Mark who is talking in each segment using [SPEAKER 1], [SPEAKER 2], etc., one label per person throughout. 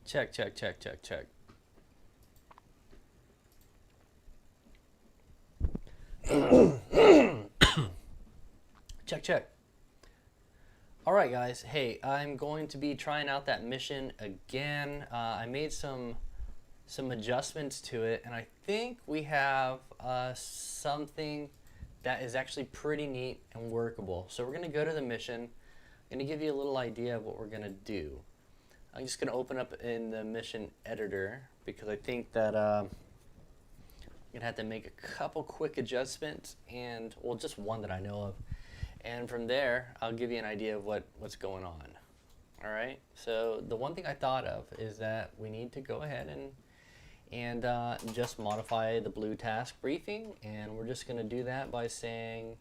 [SPEAKER 1] Check, check, check, check, check. Check, check. All right, guys. Hey, I'm going to be trying out that mission again. I made some adjustments to it, and I think we have something that is actually pretty neat and workable. So we're going to go to the mission. I'm going to give you a little idea of what we're going to do. I'm just going to open up in the mission editor because I think that I'm going to have to make a couple quick adjustments, and well, just one that I know of. And from there, I'll give you an idea of what's going on. All right, so the one thing I thought of is that we need to go ahead and just modify the blue task briefing, and we're just going to do that by saying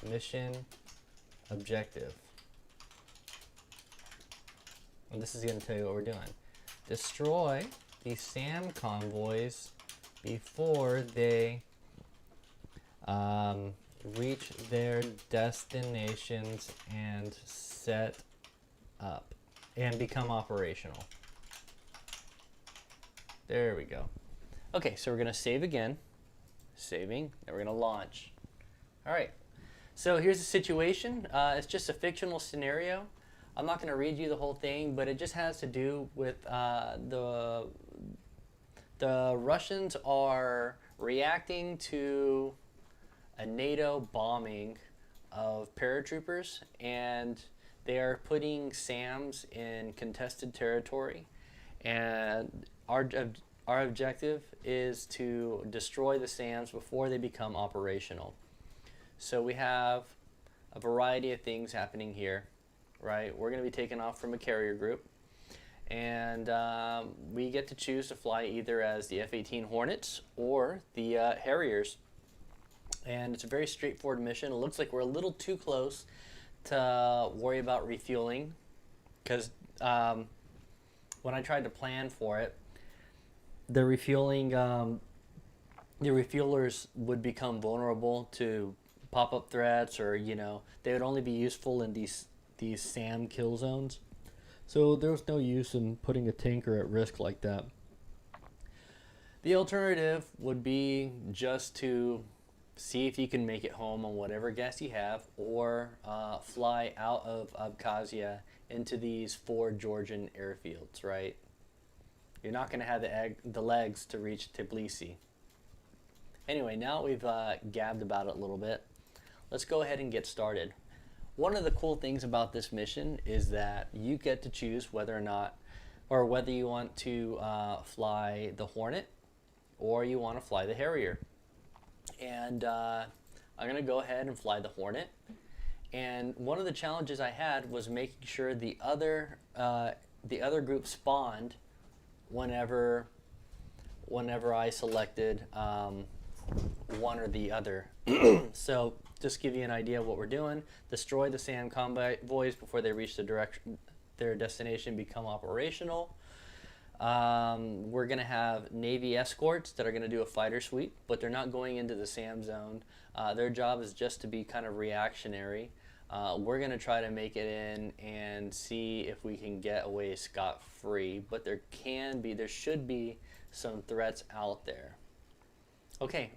[SPEAKER 1] mission objective. And this is going to tell you what we're doing. Destroy the SAM convoys before they reach their destinations and set up and become operational. There we go. Okay, so we're going to save again. Saving, then we're going to launch. All right, so here's the situation. It's just a fictional scenario. I'm not going to read you the whole thing, but it just has to do with the Russians are reacting to a NATO bombing of paratroopers, and they are putting SAMs in contested territory, and our objective is to destroy the SAMs before they become operational. So we have a variety of things happening here, right? We're going to be taken off from a carrier group, and we get to choose to fly either as the F-18 Hornets or the Harriers. And it's a very straightforward mission. It looks like we're a little too close to worry about refueling, because when I tried to plan for it, the refueling, the refuelers would become vulnerable to pop-up threats, or they would only be useful in these SAM kill zones. So there was no use in putting a tanker at risk like that. The alternative would be just to see if you can make it home on whatever gas you have, or fly out of Abkhazia into these 4 Georgian airfields, right? You're not going to have the legs to reach Tbilisi. Anyway, now we've gabbed about it a little bit. Let's go ahead and get started. One of the cool things about this mission is that you get to choose whether or not, or whether you want to fly the Hornet or you want to fly the Harrier. And I'm going to go ahead and fly the Hornet. And one of the challenges I had was making sure the other group spawned whenever I selected one or the other. So just give you an idea of what we're doing. Destroy the SAM convoys before they reach their destination, become operational. We're going to have Navy escorts that are going to do a fighter sweep, but they're not going into the SAM zone. Their job is just to be kind of reactionary. We're going to try to make it in and see if we can get away scot-free, but there should be some threats out there. Okay,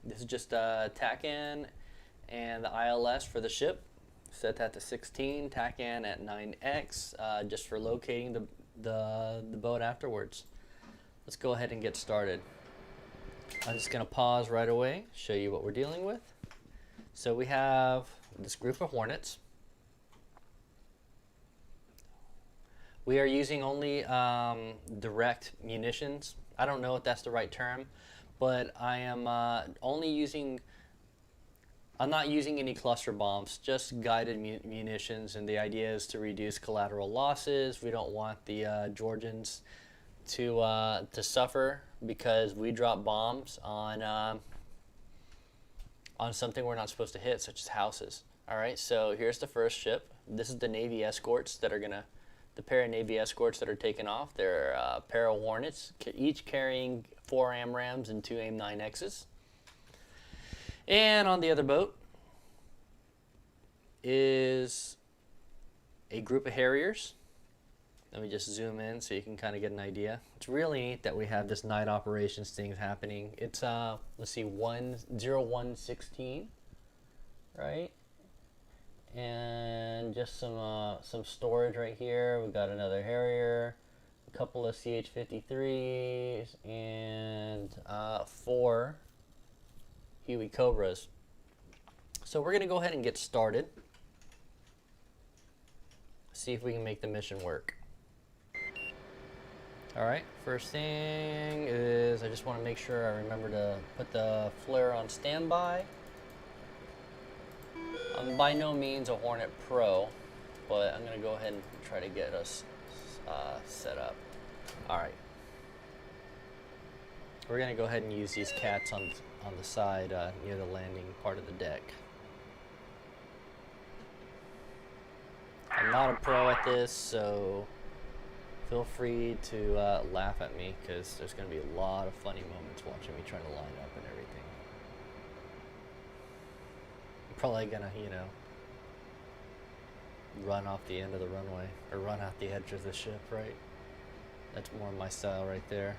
[SPEAKER 1] this is just TACAN and the ILS for the ship. Set that to 16, TACAN at 9x, just for locating the boat afterwards. Let's go ahead and get started. I'm just going to pause right away, show you what we're dealing with. So we have this group of Hornets. We are using only direct munitions. I don't know if that's the right term, but I am I'm not using any cluster bombs, just guided munitions, and the idea is to reduce collateral losses. We don't want the Georgians to suffer because we drop bombs on something we're not supposed to hit, such as houses. All right, so here's the first ship. This is the Navy escorts that are the pair of Navy escorts that are taking off. They're a pair of Hornets, each carrying 4 AMRAAMs and 2 AIM-9Xs. And on the other boat is a group of Harriers. Let me just zoom in so you can kind of get an idea. It's really neat that we have this night operations thing happening. It's let's see, 10116, right? And just some storage right here. We've got another Harrier, a couple of CH-53s, and 4 Huey Cobras. So we're gonna go ahead and get started. See if we can make the mission work. Alright, first thing is I just want to make sure I remember to put the flare on standby. I'm by no means a Hornet Pro, but I'm going to go ahead and try to get us set up. Alright. We're going to go ahead and use these cats on the side near the landing part of the deck. I'm not a pro at this, so feel free to laugh at me, because there's going to be a lot of funny moments watching me trying to line up and everything. I'm probably going to, you know, run off the end of the runway, or run out the edge of the ship, right? That's more my style right there.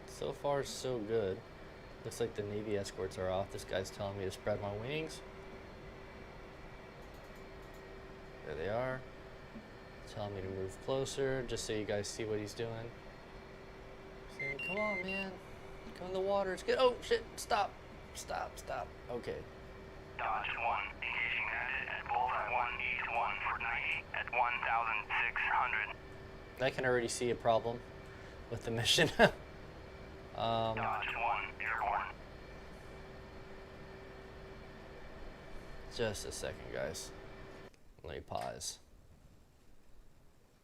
[SPEAKER 1] So far, so good. Looks like the Navy escorts are off. This guy's telling me to spread my wings. There they are. Telling me to move closer, just so you guys see what he's doing. Saying, come on, man. Come in the water. It's good. Oh, shit. Stop. Stop. Stop. Okay.
[SPEAKER 2] Dodge 1, engaging at bullseye 181 for 90 at 1,600.
[SPEAKER 1] I can already see a problem with the mission.
[SPEAKER 2] Dodge 1, airborne.
[SPEAKER 1] Just a second, guys. Let me pause.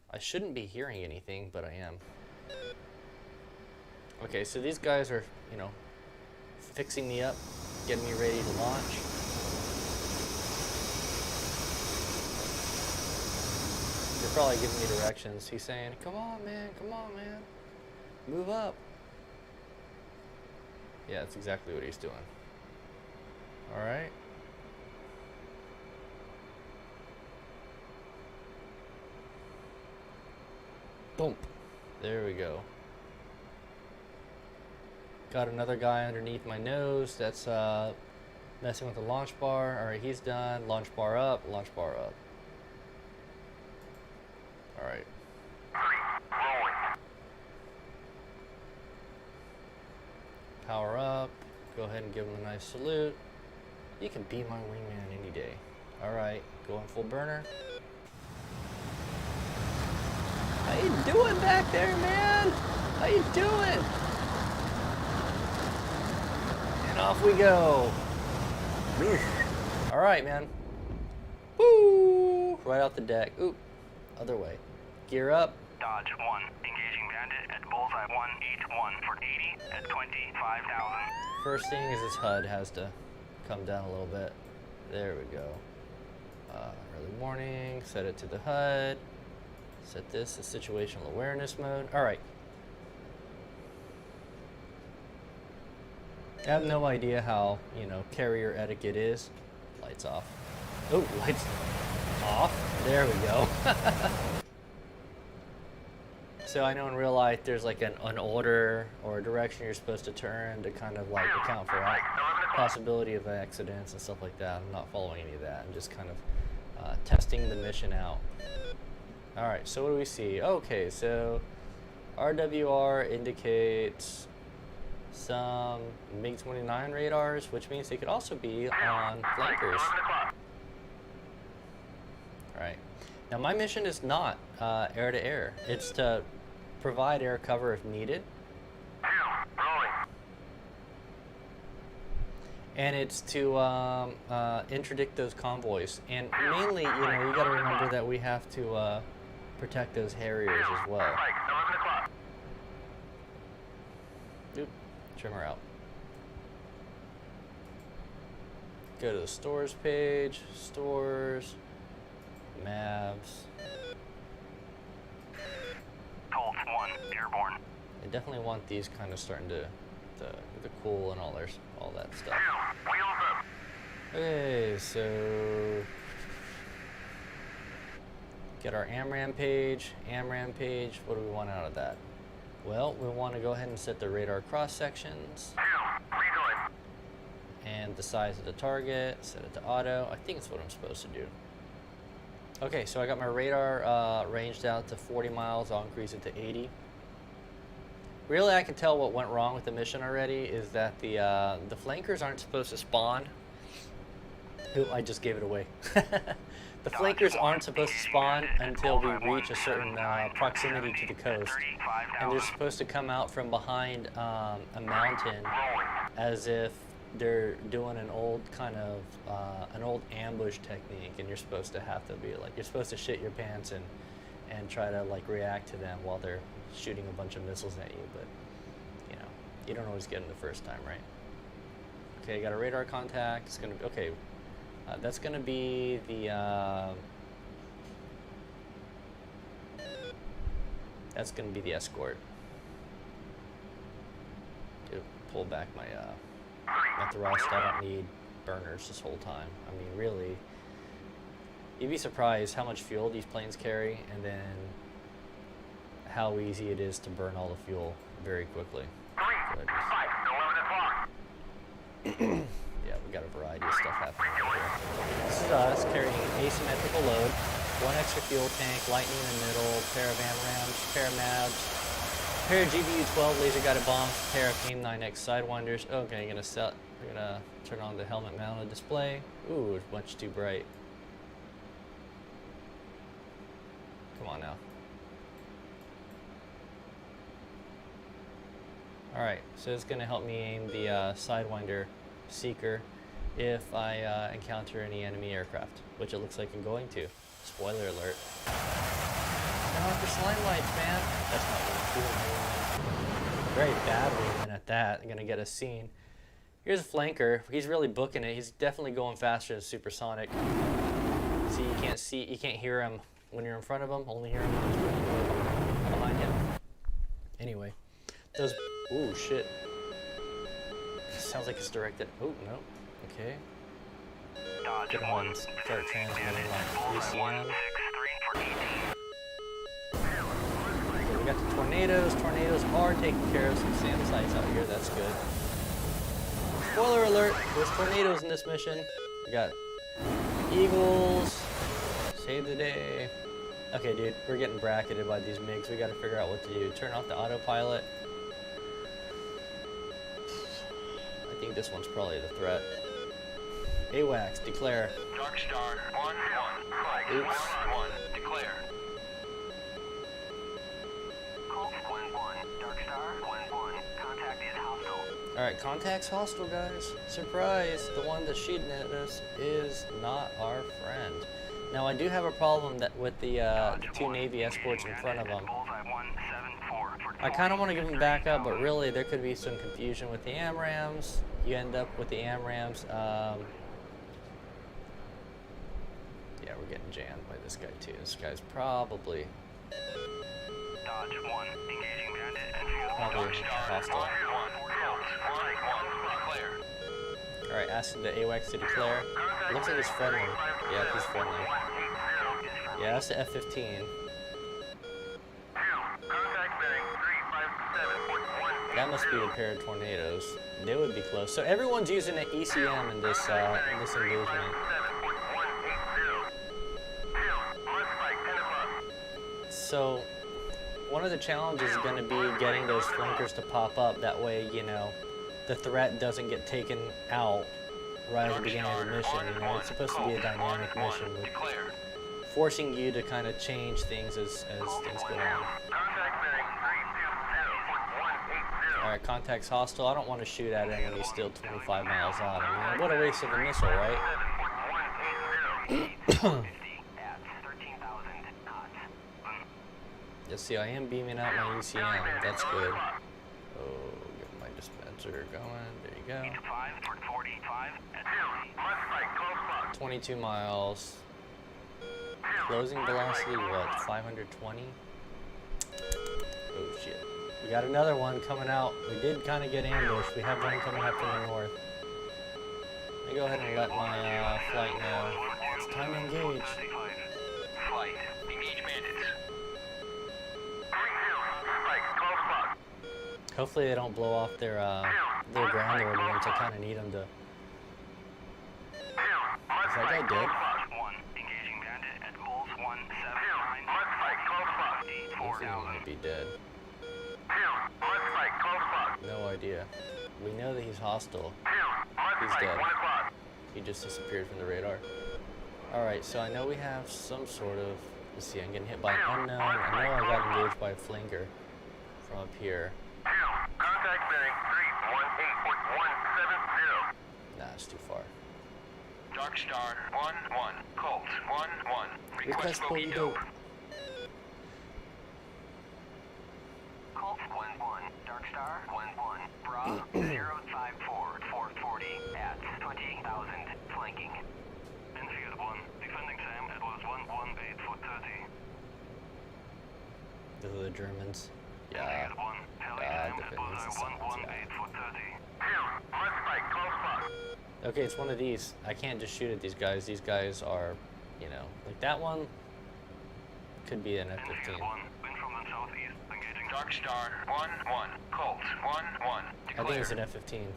[SPEAKER 1] I shouldn't be hearing anything, but I am. Okay, so these guys are, you know, fixing me up, getting me ready to launch. They're probably giving me directions. He's saying, come on, man, move up. Yeah, that's exactly what he's doing. All right. Boom. There we go. Got another guy underneath my nose that's messing with the launch bar. All right, he's done. Launch bar up, launch bar up. All right. Power up. Go ahead and give him a nice salute. You can be my wingman any day. All right, going full burner. How you doing back there, man? How you doing? And off we go. All right, man. Woo! Right off the deck. Oop. Other way. Gear up.
[SPEAKER 2] Dodge 1, engaging bandit at bullseye 181 for 80 at 25,000.
[SPEAKER 1] First thing is this HUD has to come down a little bit. There we go. Early morning. Set it to the HUD. Set this to situational awareness mode. All right. I have no idea how, you know, carrier etiquette is. Lights off. Oh, lights off. There we go. So I know in real life there's like an order or a direction you're supposed to turn to kind of like account for possibility of accidents and stuff like that. I'm not following any of that. I'm just kind of testing the mission out. All right, so what do we see? Okay, so RWR indicates some MiG-29 radars, which means they could also be on flankers. All right. Now my mission is not air-to-air. It's to provide air cover if needed. And it's to interdict those convoys. And mainly, you know, you got to remember that we have to protect those Harriers as well. Oop, trimmer out. Go to the stores page, stores, Mavs.
[SPEAKER 2] Colts 1, airborne.
[SPEAKER 1] I definitely want these kind of starting to cool and all that stuff.
[SPEAKER 2] Wheels up.
[SPEAKER 1] Okay, so get our AMRAM page. AMRAM page, what do we want out of that? Well, we want to go ahead and set the radar cross sections and the size of the target, set it to auto. I think it's what I'm supposed to do. Okay, so I got my radar ranged out to 40 miles. I'll increase it to 80. Really, I can tell what went wrong with the mission already is that the flankers aren't supposed to spawn. Ooh, I just gave it away. The flankers aren't supposed to spawn until we reach a certain proximity to the coast. And they're supposed to come out from behind a mountain as if they're doing an old kind of, an old ambush technique, and you're supposed to have to be like, you're supposed to shit your pants and try to like react to them while they're shooting a bunch of missiles at you, but you know, you don't always get them the first time, right? Okay, got a radar contact. It's gonna be, okay, that's gonna be the, that's gonna be the escort. Dude, pull back my, at the rust, I don't need burners this whole time. I mean, really, you'd be surprised how much fuel these planes carry, and then how easy it is to burn all the fuel very quickly. Yeah, we got a variety of stuff happening here. This is us carrying an asymmetrical load, one extra fuel tank, lightning in the middle, pair of AMRAMs, pair of MAVs, pair of GBU-12 laser-guided bombs, pair of AIM-9X Sidewinders. Okay, we're gonna turn on the helmet-mounted display. Ooh, it's much too bright. Come on now. Alright, so it's going to help me aim the Sidewinder Seeker if I encounter any enemy aircraft, which it looks like I'm going to. Spoiler alert. Turn off your slime lights, man. That's not what I'm doing. Very bad aiming at that. I'm going to get a scene. Here's a flanker. He's really booking it. He's definitely going faster than supersonic. See, you can't hear him when you're in front of him. Only hear him when you're behind him. Anyway, those. Ooh, shit. Sounds like it's directed. Oh, no. Okay. Good one. Start transmitting like DCS. Okay, we got the tornadoes. Tornadoes are taking care of some SAM sites out here. That's good. Spoiler alert, there's tornadoes in this mission. We got Eagles. Save the day. Okay, dude, we're getting bracketed by these MiGs. We gotta figure out what to do. Turn off the autopilot. I think this one's probably the threat. AWACS, declare.
[SPEAKER 2] Dark Star 1-1.
[SPEAKER 1] Oops.
[SPEAKER 2] 1, declare. Colt 1-1. Dark Star 1-1. Contact is hostile.
[SPEAKER 1] Alright, contact's hostile, guys. Surprise! The one that's shooting at us is not our friend. Now, I do have a problem that with the two Navy escorts in front of them. I kind of want to give them back up, but really there could be some confusion with the AMRAMs. You end up with the AMRAMs. Yeah, we're getting jammed by this guy too. This guy's probably
[SPEAKER 2] Dodge 1, engaging bandit and fuel.
[SPEAKER 1] probably hostile. Alright, asking the AWACS to declare. Looks like he's friendly. Yeah, he's friendly. Yeah, that's the F-15. That must be a pair of tornadoes. They would be close. So everyone's using an ECM in this engagement. So one of the challenges is going to be getting those flankers to pop up. That way, you know, the threat doesn't get taken out right at the beginning of the mission. You know, it's supposed to be a dynamic mission with forcing you to kind of change things as things go on. Alright, contact's hostile. I don't want to shoot at him when he's still 25 miles out. I mean, what a waste of a missile, right? Let's see, I am beaming out my ECM. That's good. Oh, get my dispenser going. There you go. 22 miles. Closing velocity, what, 520? Oh, shit. We got another one coming out. We did kind of get ambushed. We have one coming up from the north. I go ahead and let my flight know. It's time to engage.
[SPEAKER 2] Flight. Engage bandits.
[SPEAKER 1] Hopefully they don't blow off their ground order once I kind of need them to. Is that guy dead?
[SPEAKER 2] Engaging bandit at Bulls 179.
[SPEAKER 1] He might be dead. No idea. We know that he's hostile. He's dead. He just disappeared from the radar. Alright, so I know we have some sort of... Let's see, I'm getting hit by an unknown. I know I got engaged by a flanker from up here.
[SPEAKER 2] Contact bearing 318.170.
[SPEAKER 1] Nah, it's too far.
[SPEAKER 2] Dark Star 1-1. Colt 1-1.
[SPEAKER 1] Request bogey dope.
[SPEAKER 2] Colt 1-1. Dark Star 1-1. Bra 054-440 at 20,000. Flanking. Enfield 1. Defending Sam. Edwards 1-1. 8 foot 30.
[SPEAKER 1] Those are the Germans. Yeah.
[SPEAKER 2] Enfield 1. Heli Sam. Edwards 1-1. 8 foot 30. Let's fight. Close spot.
[SPEAKER 1] Okay, it's one of these. I can't just shoot at these guys. These guys are, you know, like that one could be an F-15.
[SPEAKER 2] Wind from the southeast. Engaging Dark Star 1-1. Colt 1-1.
[SPEAKER 1] I think it's an F-15.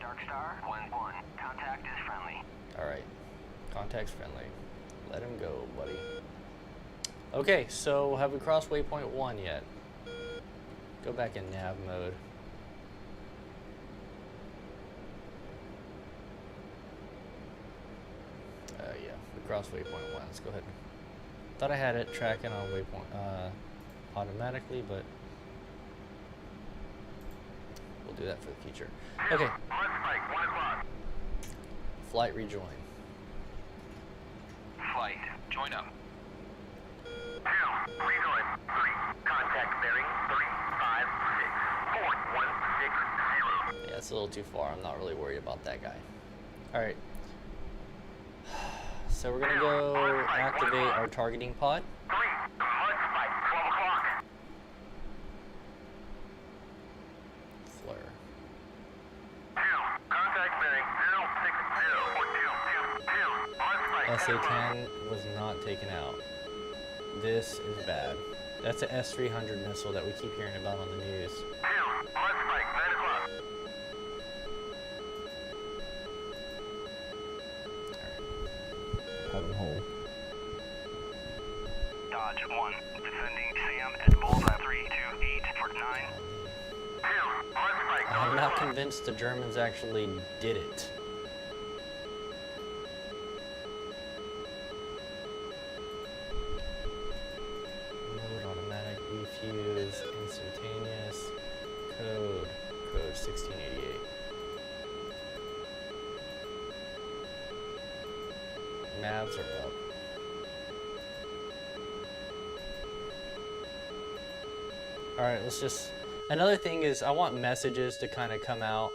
[SPEAKER 2] Dark Star 1-1. Contact is friendly.
[SPEAKER 1] Alright. Contact's friendly. Let him go, buddy. Okay, so have we crossed waypoint 1 yet? Go back in nav mode. Yeah, we crossed waypoint 1. Let's go ahead. Thought I had it tracking on waypoint automatically, but we'll do that for the future. Okay. Flight rejoin.
[SPEAKER 2] Flight, join up. 2, rejoin. 3, contact bearing 356.160.
[SPEAKER 1] Yeah, it's a little too far. I'm not really worried about that guy. Alright. So we're gonna go activate our targeting pod.
[SPEAKER 2] 3, let's fight. 12 o'clock.
[SPEAKER 1] Flare.
[SPEAKER 2] 2, contact bearing 060.222. Let's fight.
[SPEAKER 1] SA-10 was not taken out. This is bad. That's an S-300 missile that we keep hearing about on the news.
[SPEAKER 2] 2, let's fight. 9 o'clock.
[SPEAKER 1] Have him hold.
[SPEAKER 2] Dodge 1, defending Sam at bullseye 328 for 9. 2, let's fight.
[SPEAKER 1] I'm not convinced the Germans actually did it. Mode automatic, defuse, instantaneous, code 1688. Mavs are up. Alright, let's just... Another thing is I want messages to kind of come out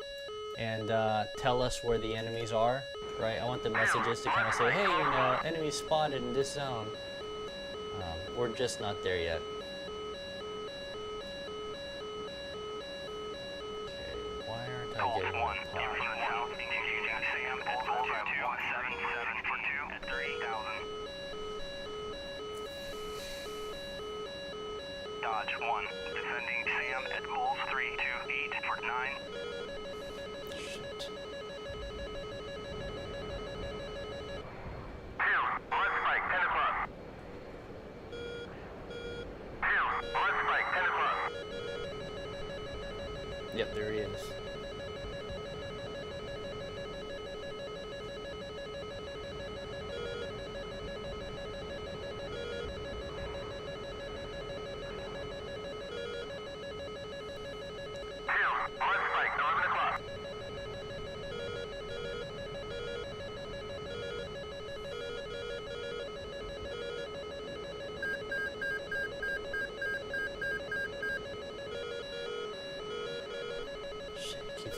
[SPEAKER 1] and tell us where the enemies are, right? I want the messages to kind of say, hey, you know, enemies spotted in this zone. We're just not there yet. Okay, why aren't I getting
[SPEAKER 2] One,
[SPEAKER 1] the
[SPEAKER 2] from the south, engaging Sam at bullseye 277 for 2 at 30,000. Dodge 1, defending Sam at bulls 328 for 9.
[SPEAKER 1] Shit.
[SPEAKER 2] 2, let's fight 10 o'clock. 2, let's fight 10 o'clock.
[SPEAKER 1] Yep, there he is.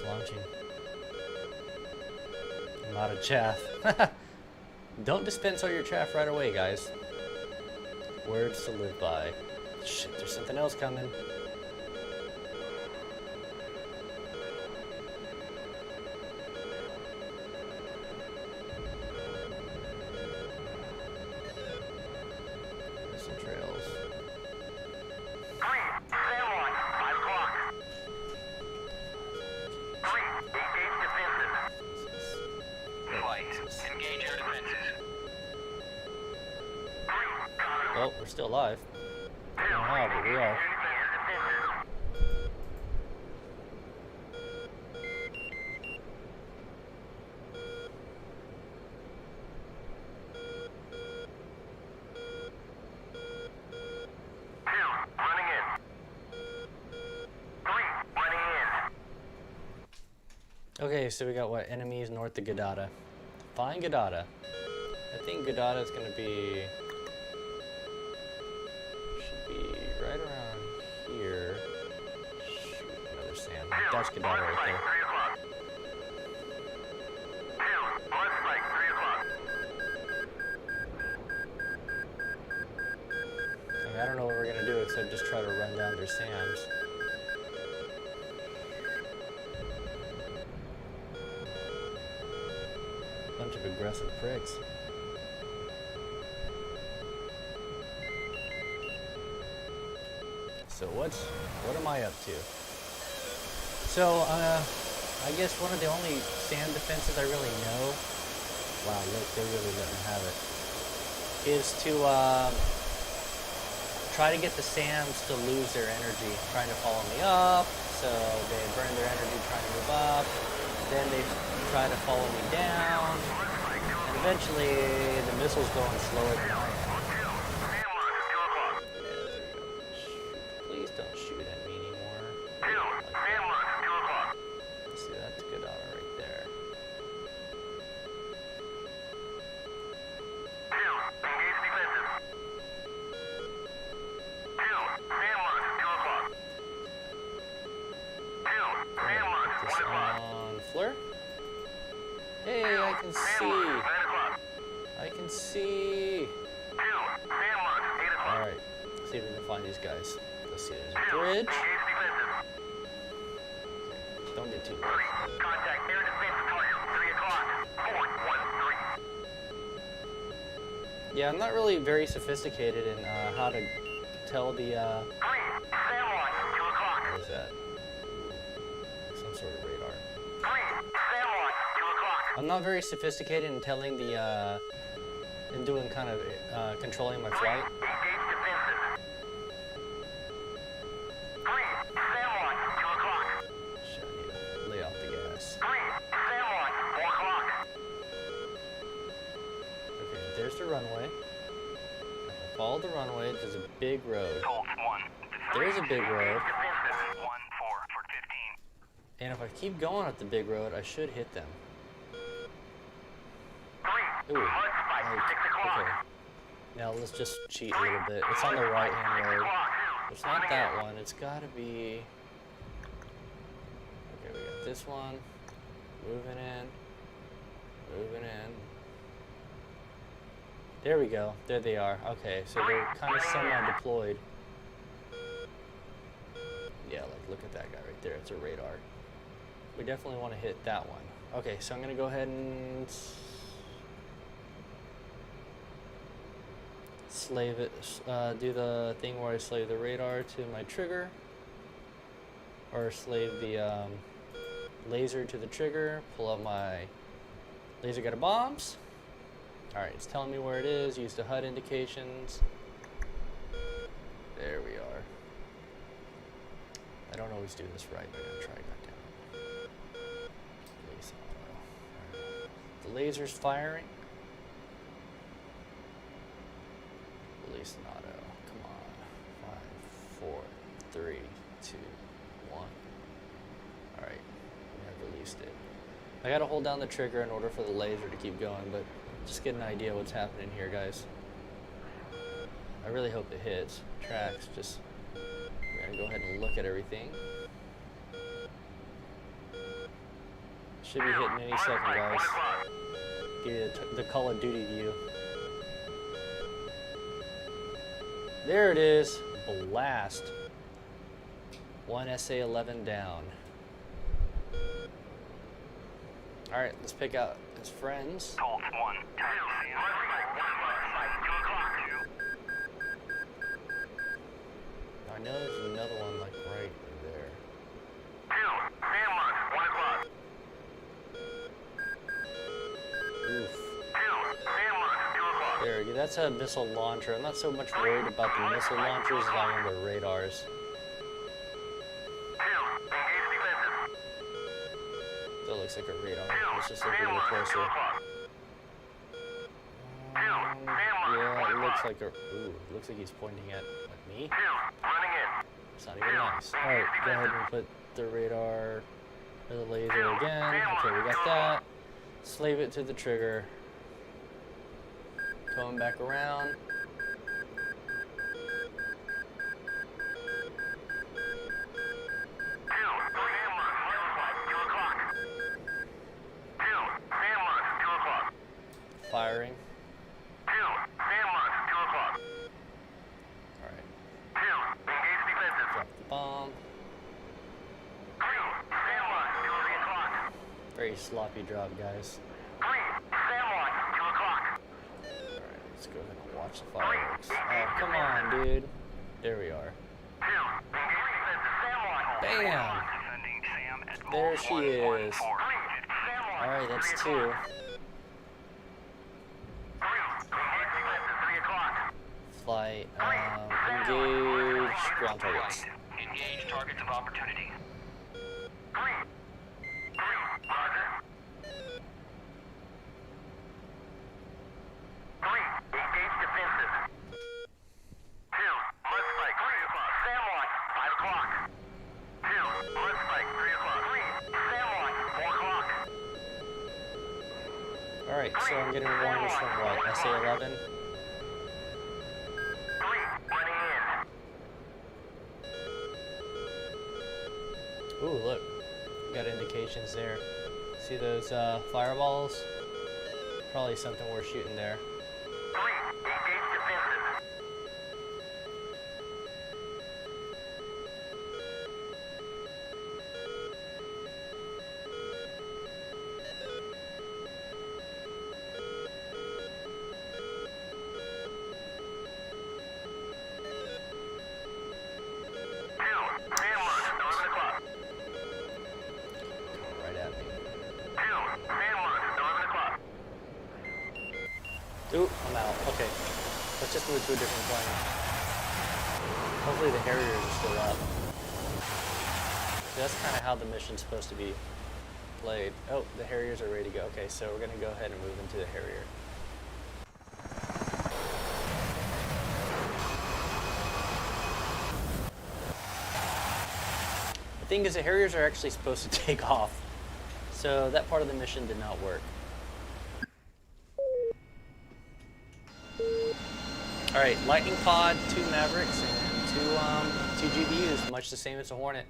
[SPEAKER 1] Launching. I'm out of chaff. Don't dispense all your chaff right away, guys. Words to live by. Shit, there's something else coming. Oh, we're still alive. I don't know how, but we are. Okay, so we got what? Enemies north of Gadada. Find Gadada. I think Gadada is going to be... should be right around here. Shoot, another sand. That's Gadada right there. I mean, I don't know what we're going to do except just try to run down their SAMs. Bunch of aggressive pricks. So what am I up to? So I guess one of the only SAM defenses I really know, wow, look, they really let me have it, is to try to get the SAMs to lose their energy, trying to follow me up, so they burn their energy trying to move up, then they try to follow me down, and eventually the missile's going slower than I am. Please don't shoot at me anymore. See, that's good on right there. This on Fleur. Hey, I can see. I can see. Alright, let's see if we can find these guys. Let's see, there's a bridge. Don't get too low.
[SPEAKER 2] Contact air defense target, 3 o'clock, 413.
[SPEAKER 1] Yeah, I'm not really very sophisticated in how to tell the, what is that? Some sort of radar. I'm not very sophisticated in telling the, in doing kind of, controlling my flight. Shit, I need to lay off the gas. Okay, there's the runway. Follow the runway, there's a big road. There's a big road. And if I keep going up the big road, I should hit them. Ooh, okay. Now let's just cheat a little bit. It's on the right-hand road. It's not that one, it's gotta be... Okay, we got this one. Moving in. Moving in. There we go. There they are. Okay, so they're kind of semi-deployed. Yeah, like, look at that guy right there. It's a radar. We definitely want to hit that one. Okay, so I'm going to go ahead and slave it, do the thing where I slave the radar to my trigger, or slave the laser to the trigger, pull up my laser guided bombs. Alright, it's telling me where it is, use the HUD indications. There we are. I don't always do this right, but I'm gonna try it. The laser's firing. Release an auto. Come on. 5, 4, 3, 2, 1. Alright. We have released it. I gotta hold down the trigger in order for the laser to keep going, but just get an idea what's happening here, guys. I really hope it hits. Tracks, just... We're gonna go ahead and look at everything. Should be hitting any second, guys. Give you the Call of Duty view. There it is. Blast. 1 SA-11 down. Alright, let's pick out his friends.
[SPEAKER 2] Colt 1.
[SPEAKER 1] I know there's another one like right there.
[SPEAKER 2] 1 o'clock.
[SPEAKER 1] Oof. There, that's a missile launcher. I'm not so much worried about the missile launchers as I am the radars. That looks like a radar. Let's just look a little closer. Yeah, it looks like a. Ooh, it looks like he's pointing at me. It's not even nice. Alright, go ahead and put the radar or the laser again. Okay, we got that. Slave it to the trigger. Coming back around. Firing. Alright. Drop the bomb. Very sloppy drop, guys. Let's go ahead and watch the fireworks. Oh, come on, dude. There we are. Bam! There she is. Alright, that's 2. Flight, engage ground targets.
[SPEAKER 2] Engage targets of opportunity.
[SPEAKER 1] Alright, so I'm getting warnings from what? SA-11? Ooh, look. Got indications there. See those fireballs? Probably something we're shooting there. Ooh, I'm out. Okay. Let's just move to a different plane. Hopefully the Harriers are still up. That's kind of how the mission's supposed to be played. Oh, the Harriers are ready to go. Okay, so we're going to go ahead and move into the Harrier. The thing is, the Harriers are actually supposed to take off. So that part of the mission did not work. Alright, Lightning Pod, 2 Mavericks, and 2 GBUs, much the same as a Hornet.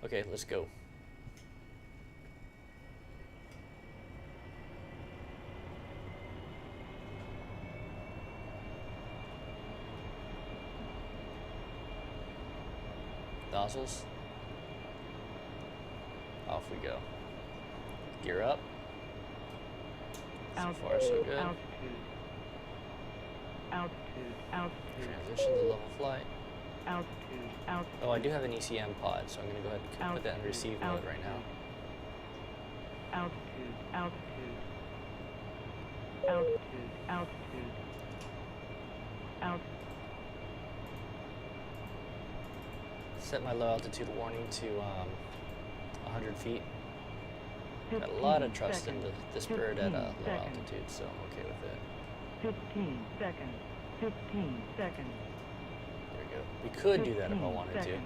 [SPEAKER 1] Okay, let's go. Nozzles. Off we go. Gear up. So far, so good. Transition to level flight. Oh, I do have an ECM pod, so I'm going to go ahead and put that in receive mode right now. Set my low altitude warning to 100 feet. Got a lot of trust in this bird at low altitude, so I'm okay with it.
[SPEAKER 3] 15 seconds. 15 seconds.
[SPEAKER 1] There we go. We could do that if I wanted to,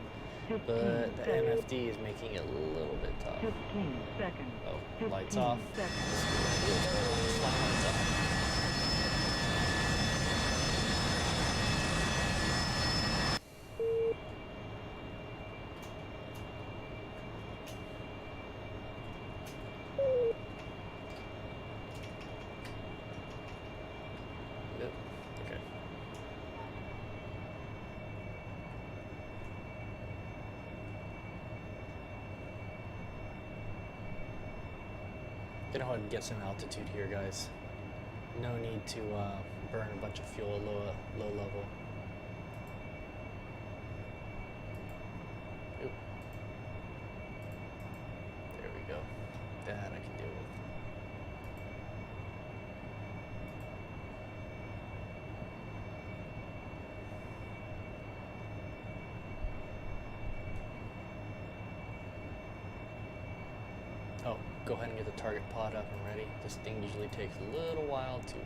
[SPEAKER 1] but the MFD is making it a little bit tough.
[SPEAKER 3] 15 seconds.
[SPEAKER 1] Oh, lights off.
[SPEAKER 3] Seconds.
[SPEAKER 1] Lights off. Gonna go ahead and get some altitude here, guys. No need to burn a bunch of fuel at low level. Oop. There we go. That I can deal with. Oh, go ahead and get the target pod up and ready. This thing usually takes a little while to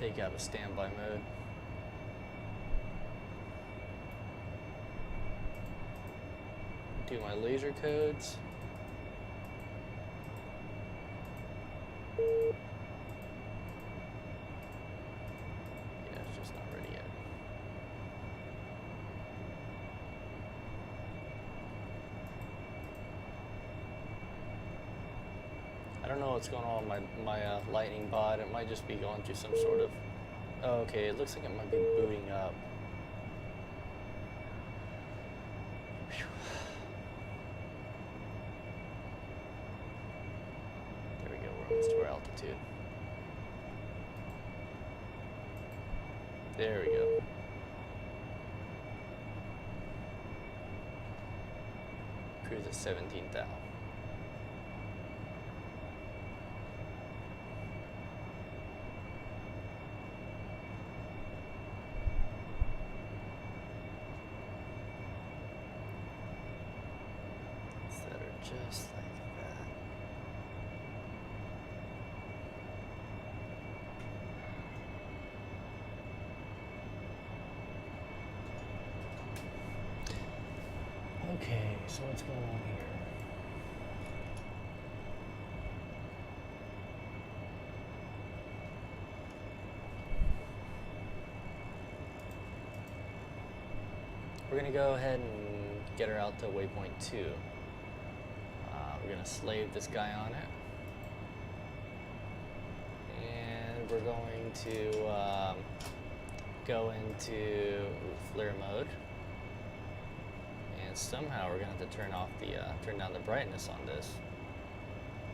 [SPEAKER 1] take out of standby mode. Do my laser codes. Yeah, it's just not ready yet. I don't know what's going on with my lightning bot. It might just be going through some sort of... Oh, okay, it looks like it might be booting up. Whew. There we go, we're almost to our altitude. There we go. Cruise at 17,000. Just like that. Okay, so what's going on here? We're gonna go ahead and get her out to waypoint 2. We're gonna slave this guy on it, and we're going to go into flare mode, and somehow we're gonna have to turn down the brightness on this.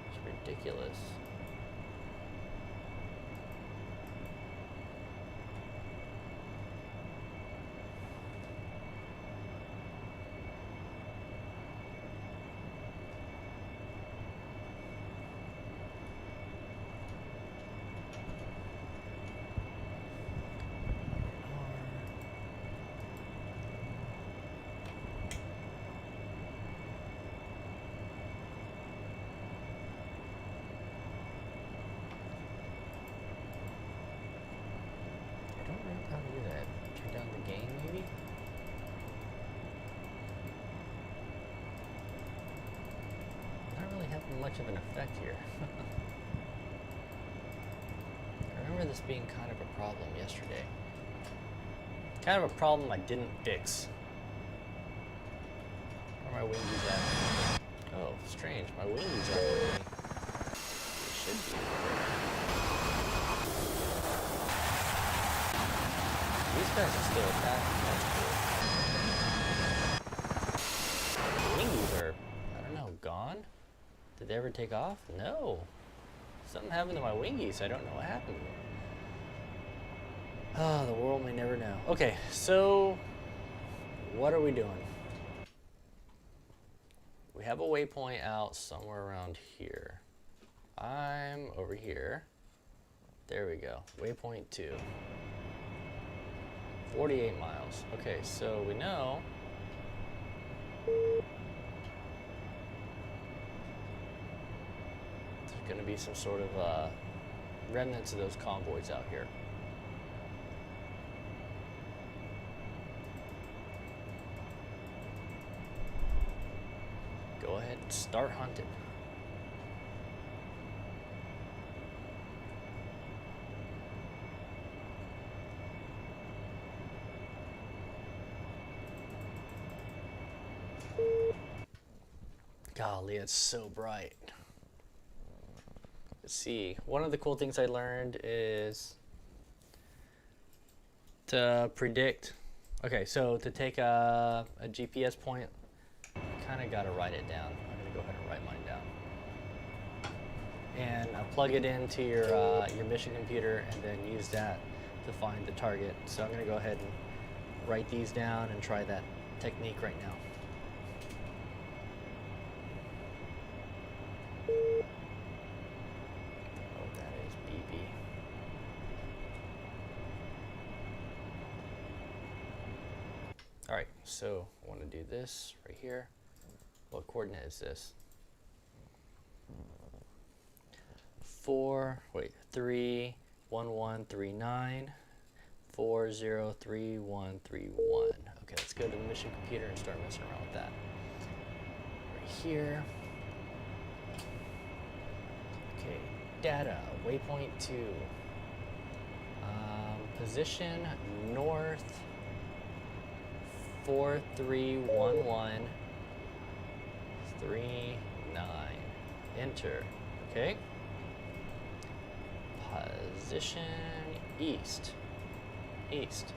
[SPEAKER 1] It's ridiculous. How to do that? Turn down the gain, maybe? Not really having much of an effect here. I remember this being kind of a problem yesterday. Kind of a problem I didn't fix. Where are my wingies at? Oh, strange. My wingies aren't working. They should be. These guys are still attacking. That's cool. The wingies are, I don't know, gone? Did they ever take off? No. Something happened to my wingies. I don't know what happened. Oh, the world may never know. Okay, so what are we doing? We have a waypoint out somewhere around here. I'm over here. There we go. Waypoint 2. 48 miles. Okay, so we know there's going to be some sort of remnants of those convoys out here. Go ahead and start hunting. Golly, it's so bright. Let's see. One of the cool things I learned is to predict. Okay, so to take a GPS point, you kind of got to write it down. I'm going to go ahead and write mine down. And plug it into your mission computer and then use that to find the target. So I'm going to go ahead and write these down and try that technique right now. Alright, so I want to do this right here. What coordinate is this? 31139 403131. Okay, let's go to the mission computer and start messing around with that. Right here. Okay, data, waypoint 2. Position north 431139. Enter. Okay. Position east. East.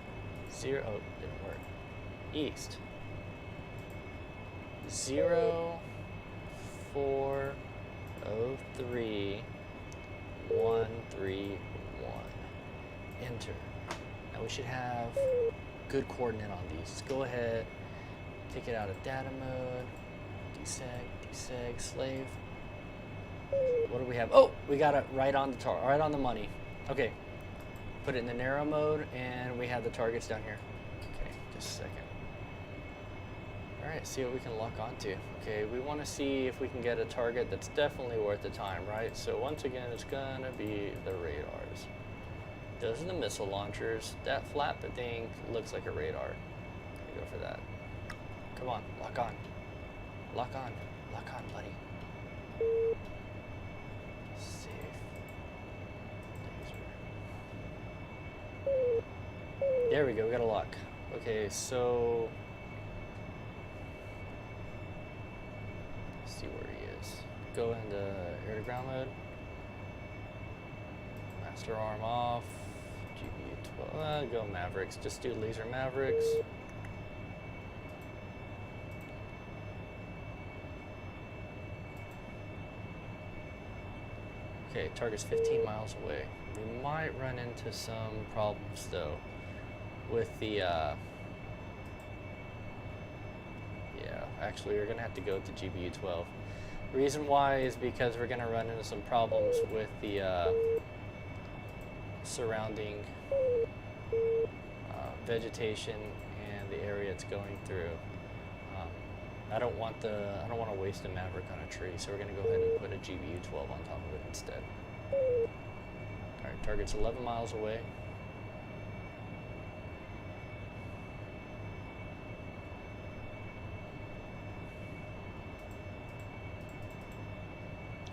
[SPEAKER 1] 0. Oh, didn't work. East. 0403131. Enter. Now we should have good coordinate on these. Let's go ahead, take it out of data mode. Deseg, slave. What do we have? Oh, we got it right on the right on the money. Okay. Put it in the narrow mode, and we have the targets down here. Okay, just a second. All right, see what we can lock onto. Okay, we want to see if we can get a target that's definitely worth the time, right? So once again, it's gonna be the radars. Those are the missile launchers. That flap thing looks like a radar. I'm gonna go for that. Come on, lock on. Lock on. Lock on, buddy. Safe. Laser. There we go, we got a lock. Okay, so let's see where he is. Go into air to ground mode. Master arm off. GPU 12. Go Mavericks. Just do laser Mavericks. Okay, target's 15 miles away. We might run into some problems though with the yeah, actually we're gonna have to go to GPU 12. Reason why is because we're gonna run into some problems with the surrounding vegetation and the area it's going through. I don't want to waste a Maverick on a tree, so we're gonna go ahead and put a GPU 12 on top of it instead. All right, target's 11 miles away.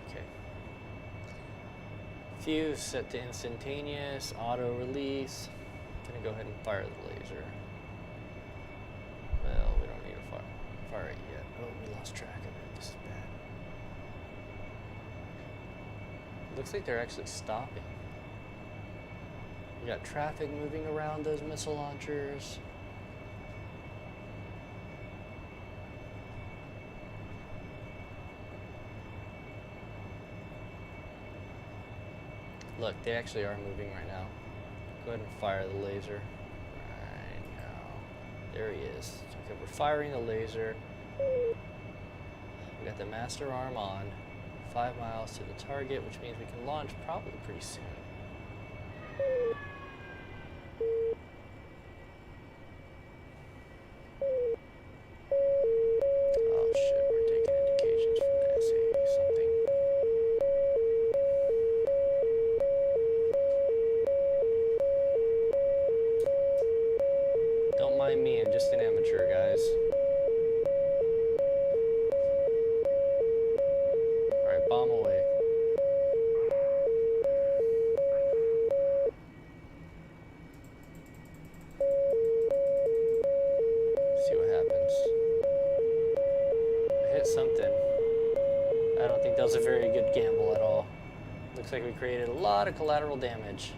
[SPEAKER 1] Okay. Fuse set to instantaneous, auto release. Gonna go ahead and fire the laser. Well, we don't need to fire it yet. Oh, we lost track of it. This is bad. Looks like they're actually stopping. We got traffic moving around those missile launchers. Look, they actually are moving right now. Go ahead and fire the laser. Right now. There he is. Okay, we're firing the laser. We got the master arm on. 5 miles to the target, which means we can launch probably pretty soon. Oh shit, we're taking indications from the SA something. Don't mind me, I'm just an amateur, guys. Alright, bomb away. See what happens. I hit something. I don't think that was a very good gamble at all. Looks like we created a lot of collateral damage.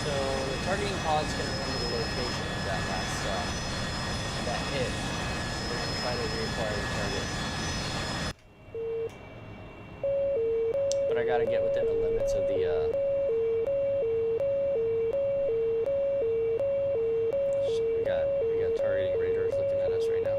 [SPEAKER 1] So the targeting pod's going to remember the location of that last that hit. We're going to try to reacquire the target. But I got to get within the limits of the shit, we got targeting radars looking at us right now.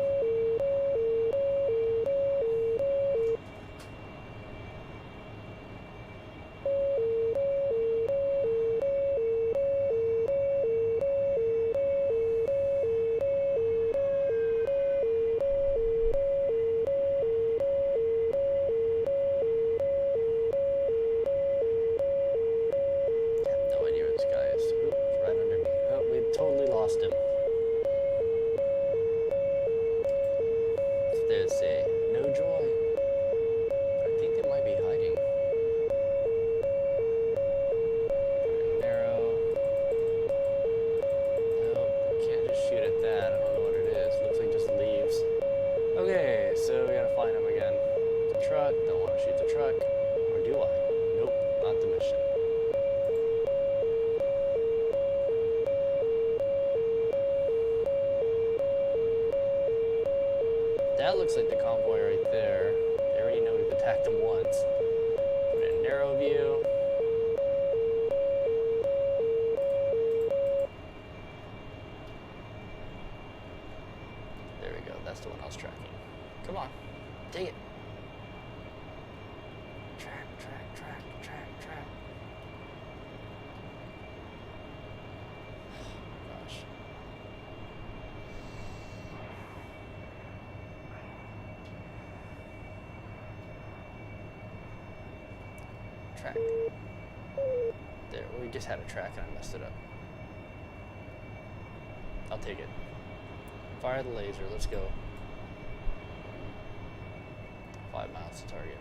[SPEAKER 1] That looks like the convoy right there. They already know we've attacked them once. Put it in narrow view. There we go. That's the one I was tracking. Come on. Take it. Track, track, track, track, track. Oh, gosh. Track. There, we just had a track and I messed it up. I'll take it. Fire the laser, let's go. 5 miles to target.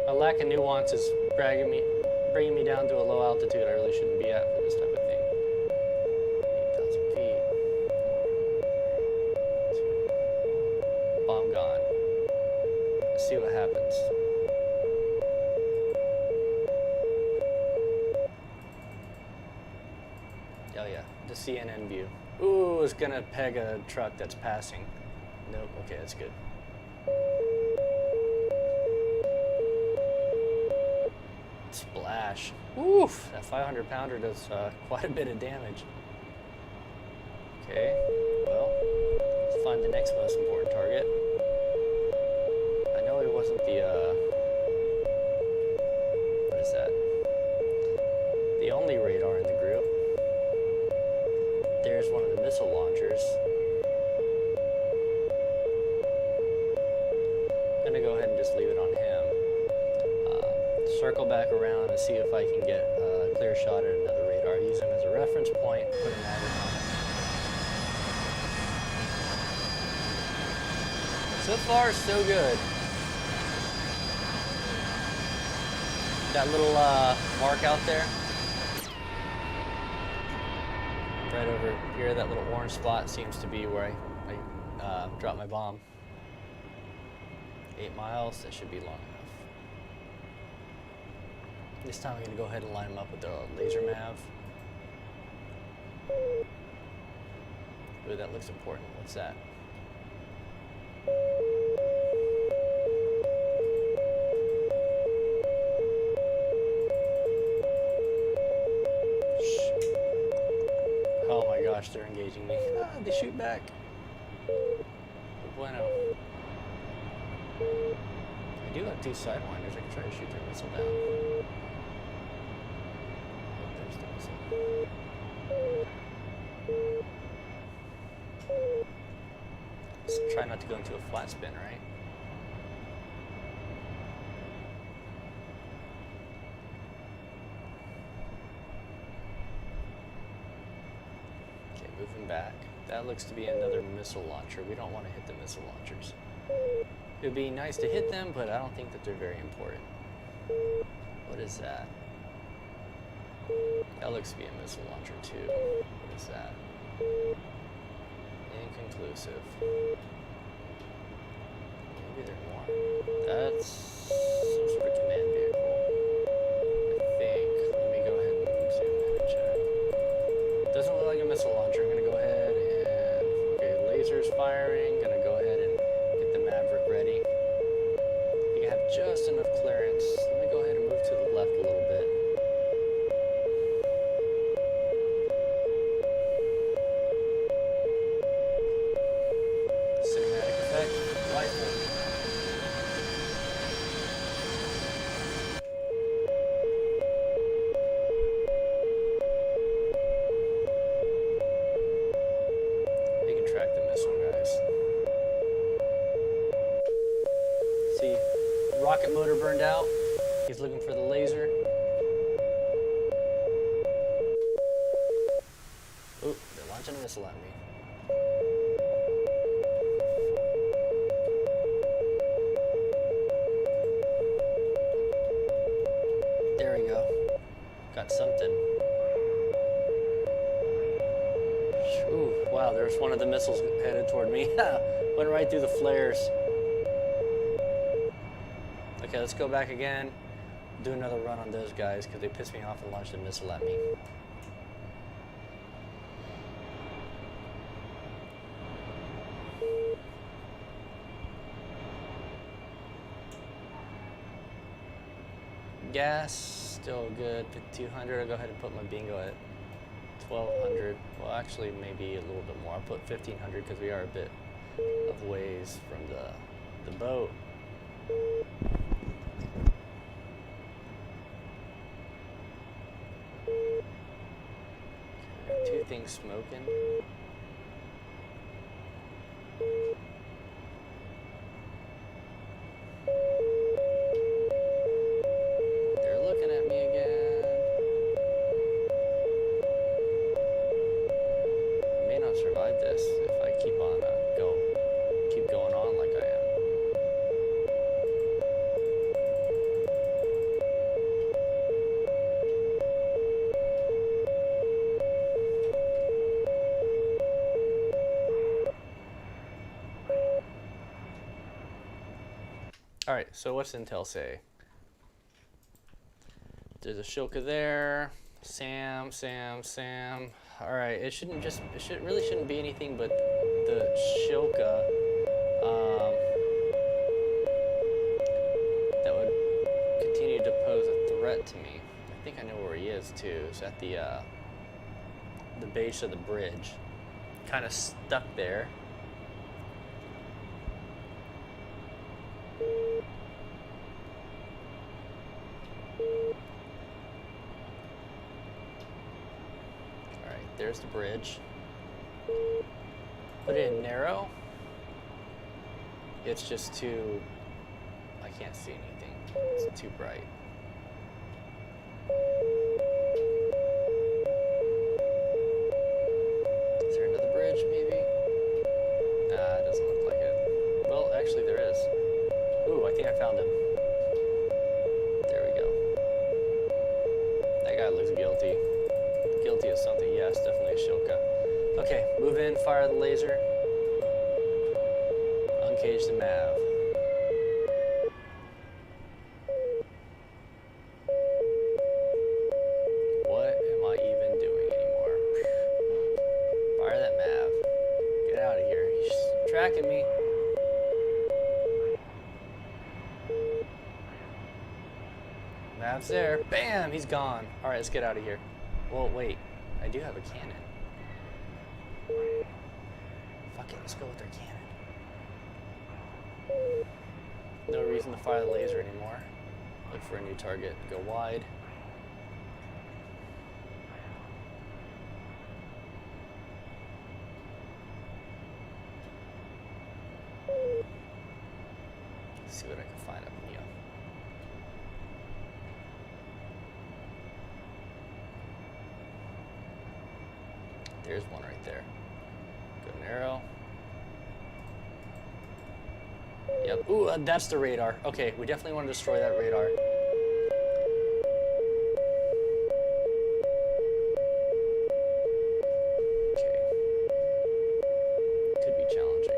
[SPEAKER 1] My lack of nuance is bringing me down to a low altitude I really shouldn't be at for this type of thing. 8,000 feet. Bomb gone. Let's see what happens. Oh yeah, the CNN view. Ooh, it's gonna peg a truck that's passing. Nope, okay, that's good. Splash. Oof, that 500 pounder does quite a bit of damage. Okay, well, let's find the next most important target. I know it wasn't the, what is that? The only radar in the group. There's one of the missile launchers. I'm gonna go ahead and just leave it on him. Circle back around and see if I can get a clear shot at another radar. Use him as a reference point, put an added on it. So far, so good. That little mark out there, right over here, that little orange spot seems to be where I dropped my bomb. 8 miles, that should be long enough. This time I'm going to go ahead and line them up with the laser mav. Ooh, that looks important. What's that? Oh my gosh, they're engaging me. Ah, they shoot back. Bueno. I do have 2 sidewinders. I can try to shoot their missile down. Let's try not to go into a flat spin, right? Okay, moving back. That looks to be another missile launcher. We don't want to hit the missile launchers. It would be nice to hit them, but I don't think that they're very important. What is that? That looks to be a missile launcher too. What is that? Inconclusive. Maybe there are more. That's some sort of command vehicle, I think. Let me go ahead and zoom in and check. Doesn't look like a missile launcher. I'm gonna go ahead and, okay, laser's firing. Gonna go ahead and get the Maverick ready. I think I have just enough clearance. Let me go ahead and move to the left a little bit. Rocket motor burned out. He's looking for the laser. Ooh, they're launching a missile at me. There we go. Got something. Ooh, Wow, there's one of the missiles headed toward me. Went right through the flares. Okay, let's go back again. Do another run on those guys because they pissed me off and launched a missile at me. Gas, still good. 5,200. I'll go ahead and put my bingo at 1,200. Well, actually, maybe a little bit more. I'll put 1,500 because we are a bit of ways from the boat. Okay, two things smoking. They're looking at me again. I may not survive this if I keep on keep going on like I am. All right, so what's Intel say? There's a Shilka there. Sam. All right, it really shouldn't be anything but the Shilka that would continue to pose a threat to me. I think I know where he is too. It's at the base of the bridge, kind of stuck there. There's the bridge. Put it in narrow. It's just too... I can't see anything. It's too bright. Is there another bridge, maybe? Nah, it doesn't look like it. Well, actually there is. Ooh, I think I found him. There we go. That guy looks guilty. Guilty of something, yes, definitely a Shilka. Okay, move in, fire the laser. Uncage the Mav. What am I even doing anymore? Fire that Mav. Get out of here. He's tracking me. Mav's there. Bam! He's gone. Alright, let's get out of here. Well, wait. I do have a cannon. Fuck it, let's go with their cannon. No reason to fire the laser anymore. Look for a new target. Go wide. Let's see what I can find up in here. There's one right there. Go narrow. Yep. Ooh, that's the radar. Okay, we definitely want to destroy that radar. Okay. Could be challenging.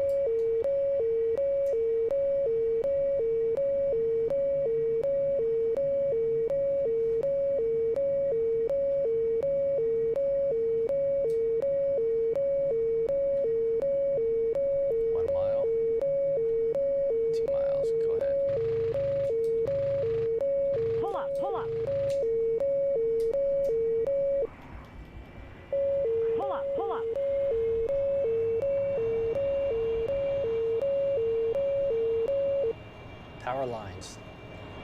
[SPEAKER 1] Power lines.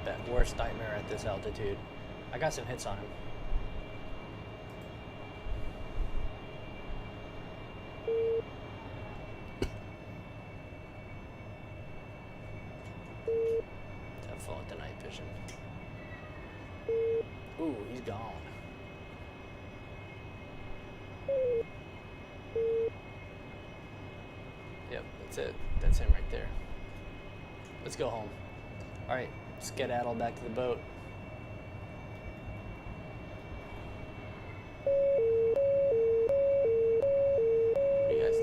[SPEAKER 1] That worst nightmare at this altitude. I got some hits on him. Have fun with the night vision. Ooh, he's gone. Yep, that's it. That's him right there. Let's go home. Alright, skedaddle back to the boat. What do you guys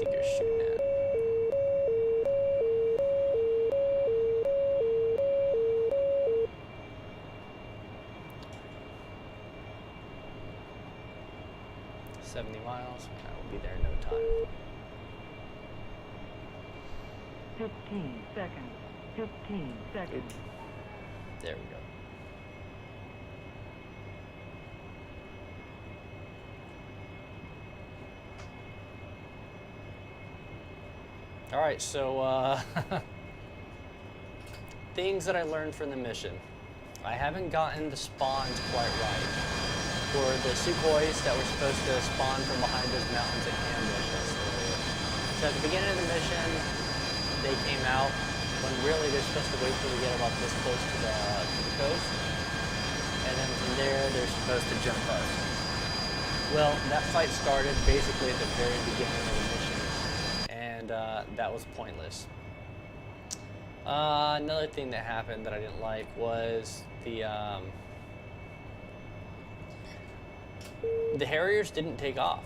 [SPEAKER 1] 70 miles. I will be there in no time.
[SPEAKER 3] 15 seconds. 15 seconds.
[SPEAKER 1] There we go. All right, so things that I learned from the mission. I haven't gotten the spawns quite right. For the Sukhois that were supposed to spawn from behind those mountains and ambush us earlier. So at the beginning of the mission, they came out when really they're supposed to wait till we get about this close to the coast. And then from there, they're supposed to jump us. Well, that fight started basically at the very beginning of the mission. And that was pointless. Another thing that happened that I didn't like was the Harriers didn't take off.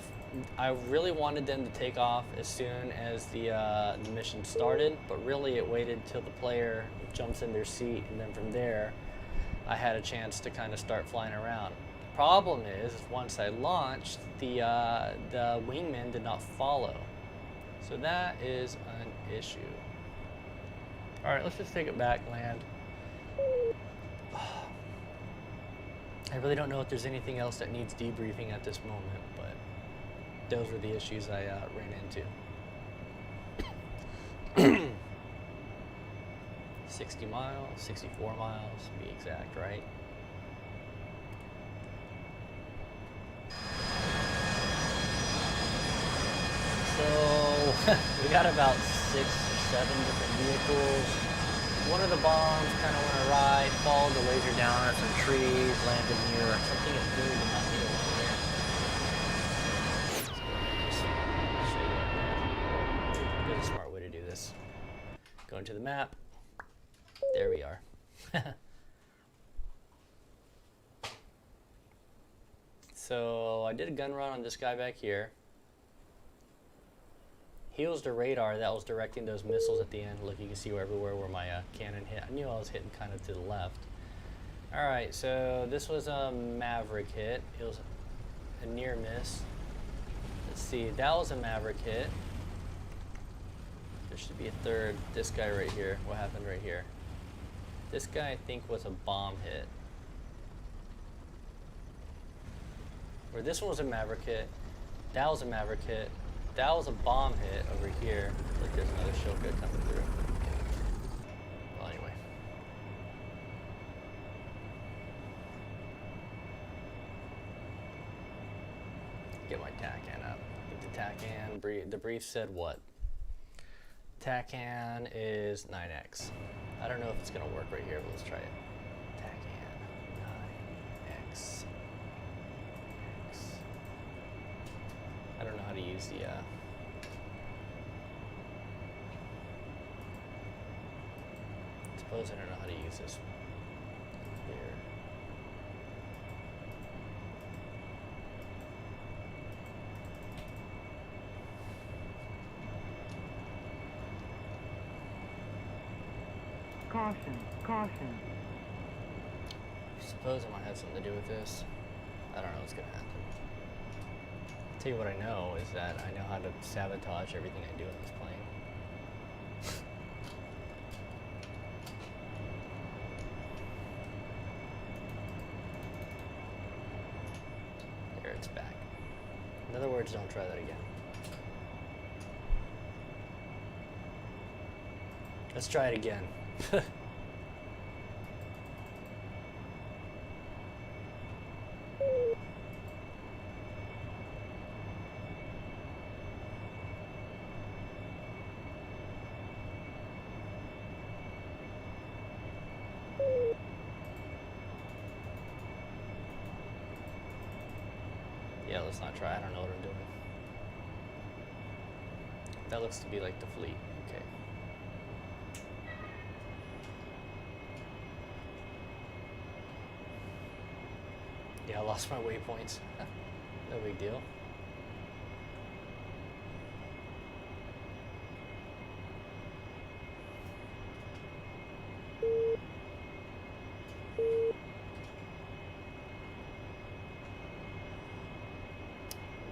[SPEAKER 1] I really wanted them to take off as soon as the mission started, but really it waited till the player jumps in their seat, and then from there I had a chance to kind of start flying around. Problem is once I launched, the wingmen did not follow. So that is an issue. All right, let's just take it back, land. I really don't know if there's anything else that needs debriefing at this moment, but those were the issues I ran into. 60 miles, 64 miles to be exact, right? So we got about 6 or 7 different vehicles. One of the bombs kind of went awry, followed the laser down on some trees, landed near something it really did not need over there. Just show you right there. There's a smart way to do this. Go into the map. There we are. So I did a gun run on this guy back here. He was the radar that was directing those missiles at the end. Look, you can see everywhere where my cannon hit. I knew I was hitting kind of to the left. Alright, so this was a Maverick hit. It was a near miss. Let's see, that was a Maverick hit. There should be a third. This guy right here. What happened right here? This guy, I think, was a bomb hit. Or this one was a Maverick hit. That was a Maverick hit. That was a bomb hit over here. Look, there's another Shoka coming through. Well, anyway. Get my TACAN up. Get the TACAN brief. The brief said what? TACAN is 9x. I don't know if it's gonna work right here, but let's try it. TACAN 9x. I don't know how to use the suppose I don't know how to use this here.
[SPEAKER 3] Caution, caution.
[SPEAKER 1] Suppose it might have something to do with this. I don't know what's gonna happen. Tell you what I know is that I know how to sabotage everything I do in this plane. There, it's back. In other words, don't try that again. Let's try it again. Yeah, let's not try. I don't know what I'm doing. That looks to be like the fleet. Okay. Yeah, I lost my waypoints. No big deal.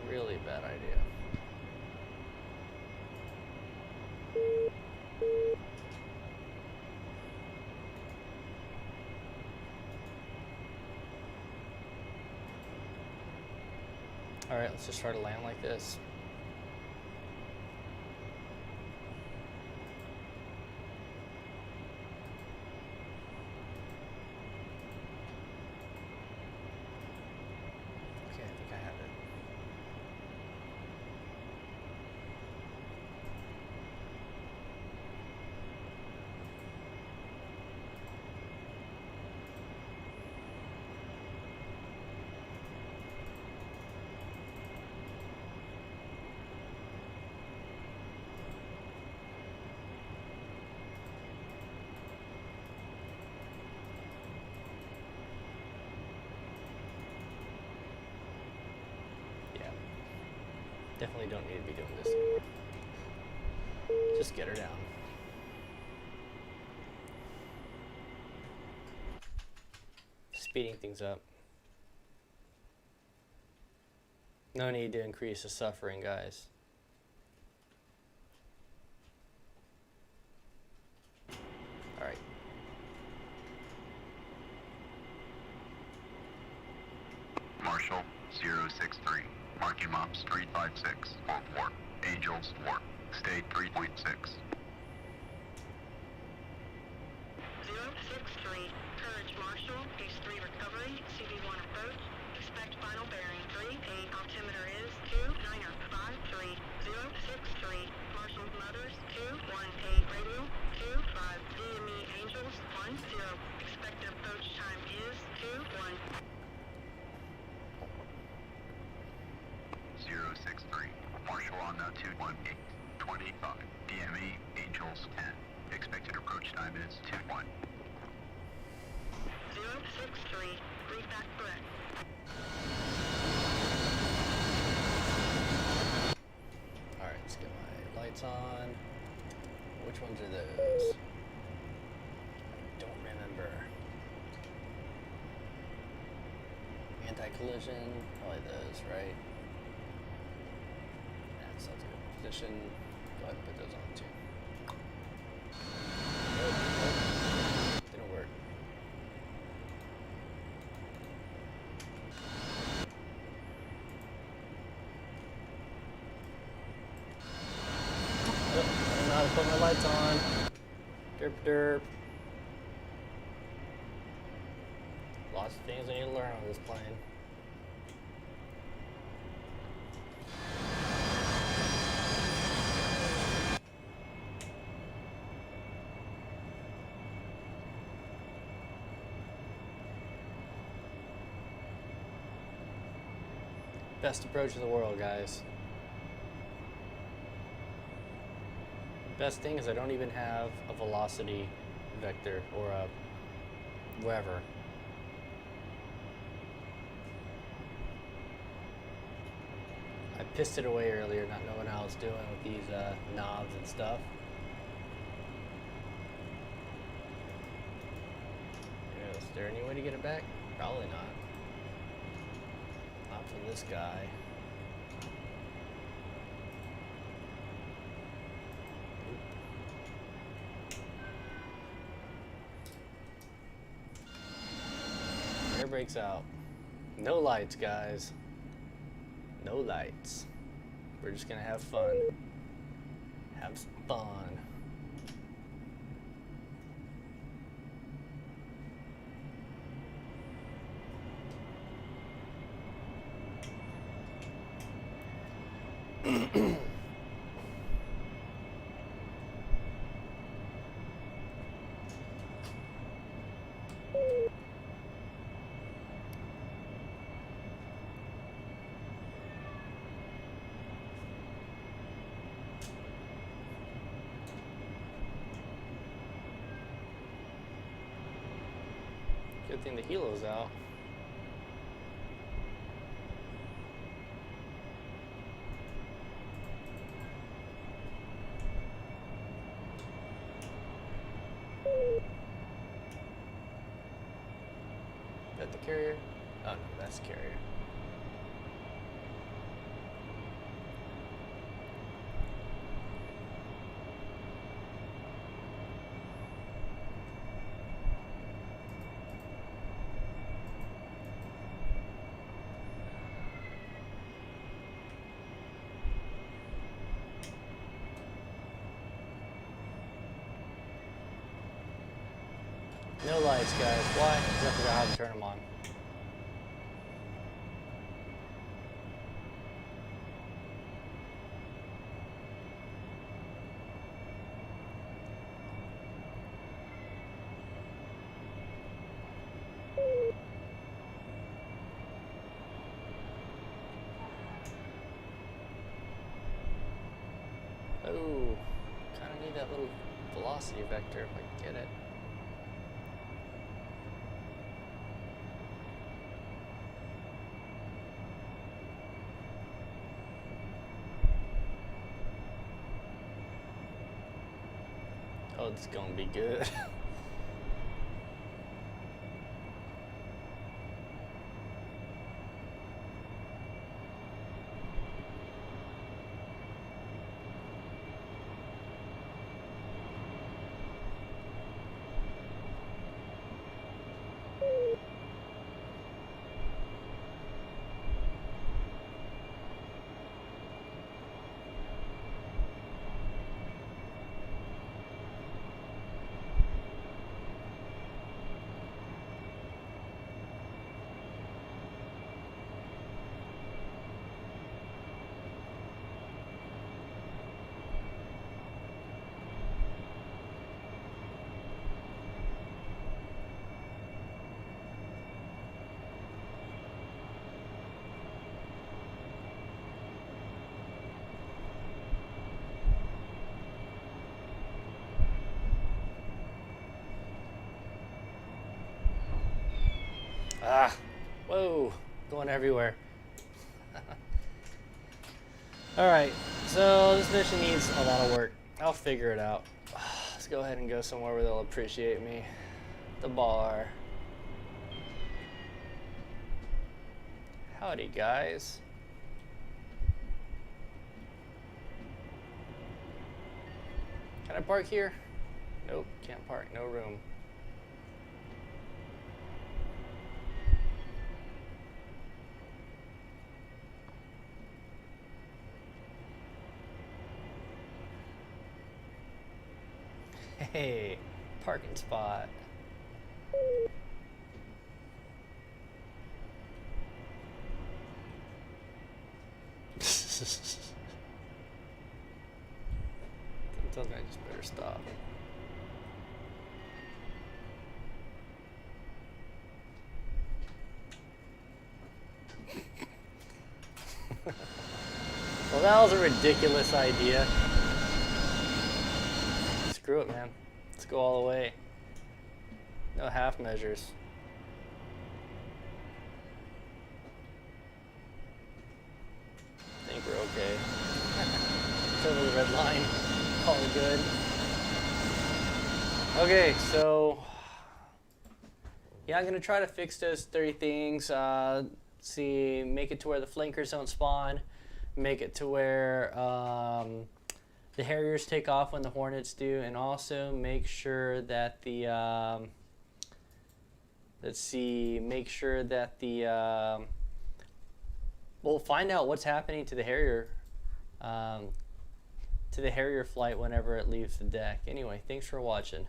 [SPEAKER 1] Really probably a bad idea. Alright, let's just try to land like this. Okay, I think I have it. Definitely don't need to be doing this anymore. Just get her down. Speeding things up. No need to increase the suffering, guys. Alright.
[SPEAKER 4] Marshall 063. Marking Mops 356. Hold warp. Angels warp. State 3.6.
[SPEAKER 5] 063. Courage Marshall. Phase 3 recovery. CV1 approach. Expect final bearing 38. Altimeter is 29053. 063. Marshall Mothers 218 radial. 25 DME Angels 10. Expected approach time is 21.
[SPEAKER 4] 063. Marshall on the 218. 25. DME Angels 10. Expected approach time is 21.
[SPEAKER 5] 063. Brief back correct.
[SPEAKER 1] Alright, let's get my lights on. Which ones are those? I don't remember. Anti-collision, probably those, right? Yeah, sounds good. Position, go ahead and put those on too. Nope, didn't work. I don't know how to put my lights on. Derp derp. Lots of things I need to learn on this plane. Best approach in the world, guys. Best thing is I don't even have a velocity vector or a whatever. I pissed it away earlier, not knowing how I was doing with these knobs and stuff. Is there any way to get it back? Probably not. Not for this guy. Air brakes out. No lights, guys. No lights. We're just gonna have fun. Have some fun. Good thing the helo's out. Is that the carrier? Oh no, that's the carrier. No lights, guys. Why? Because I forgot how to turn them on. Oh, kind of need that little velocity vector if I can get it. Oh, it's gonna be good. Ah, whoa, going everywhere. Alright, so this mission needs a lot of work. I'll figure it out. Let's go ahead and go somewhere where they'll appreciate me. The bar. Howdy, guys. Can I park here? Nope, can't park, no room. Hey, parking spot. Sometimes I just better stop. Well, that was a ridiculous idea. Screw it, man. Let's go all the way. No half measures. I think we're okay. It's over the red line. All good. Okay, so yeah, I'm gonna try to fix those 3 things. See, make it to where the flankers don't spawn. Make it to where the Harriers take off when the Hornets do, and also make sure that the make sure that the we'll find out what's happening to the Harrier flight whenever it leaves the deck. Anyway, thanks for watching.